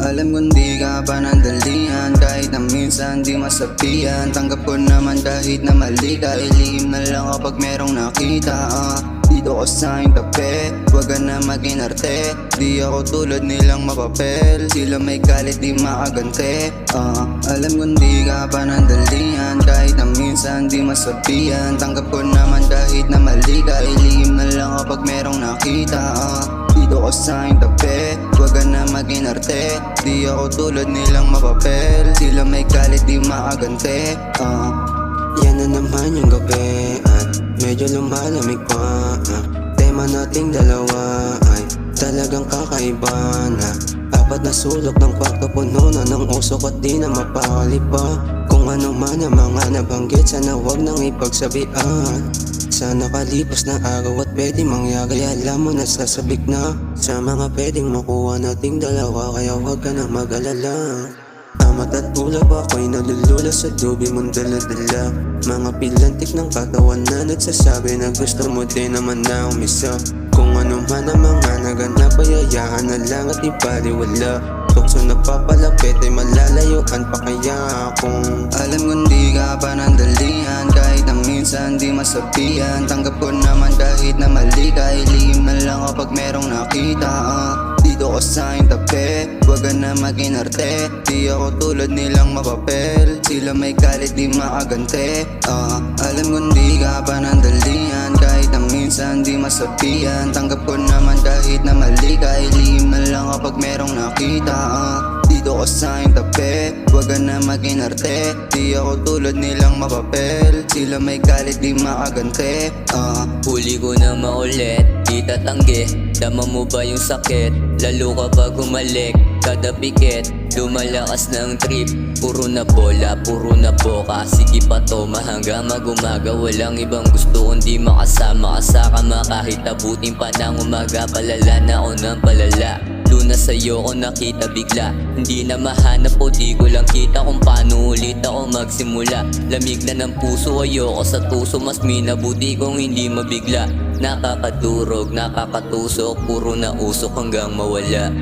Alam kong di ka panandalian, kahit na minsan di masabihan. Tanggap ko naman kahit na mali ka, ilihim na lang kapag merong nakita. Dito ko sa aking tabi, wag ka na maging arte. Di ako tulad nilang mapapel, sila may galit di makagante. Alam kong di ka panandalian, kahit na minsan di masabihan. Tanggap ko naman kahit na mali ka, ilihim na lang kapag merong nakita. Dito ko sa aking tabi, wag ka na maging arte. Di ako tulad nilang mapapel, sila may galit di makagante. Yan na naman yung gabi at medyo lumalamig pa. Tema nating dalawa ay talagang kakaiba na. Apat na sulok ng kwarto puno na ng usok at di na mapakali pa. Kung ano man ang mga nabanggit, sana wag nang ipagsabihan. Sana kalipas na araw at pwede mangyari, alam mo na sasabik na sa mga pwedeng makuha nating dalawa, kaya wag ka nang mag-alala. Amat at ulap ako'y nalulula sa dubi mong dala-dala. Mga pilantik ng katawan na nagsasabi na gusto mo din naman na umisa. Kung ano man ang mga naganap, hayayaan na lang at ipaliwala. Tukso nagpapalapit ay malalayuan pa kaya akong. Alam kong di ka panandalian, kahit na minsan di masabihan. Tanggap ko naman kahit na mali ka, ilihim na lang kapag merong nakita. Dito ko sa aking tabi, wag ka na maging arte. Di ako tulad nilang mapapel, sila may galit di makagante. Alam kong di ka panandalian, kahit na minsan di masabihan. Tanggap ko naman kahit na mali ka, ilihim na lang kapag merong nakita. Dito ko sa aking tabi, wag ka na maging arte. Di ako tulad nilang mapapel, sila may galit di makagante. Huli ko na maulit, di tatanggi. Dama mo ba yung sakit? Lalo kapag humalik, kada pikit lumalakas ng trip. Puro na bola, puro na boka. Sige pa to, hanggang mag-umaga. Walang ibang gusto kundi makasama ka sa kama. Kahit abutin pa ng umaga, palala na ako ng palala. Luna sa'yo ko nakita bigla, hindi na mahanap o di ko lang kita kung paano ulit ako magsimula. Lamig na ng puso, ayoko sa tuso, mas minabuti kong hindi mabigla. Nakakadurog, nakakatusok, puro na usok hanggang mawala.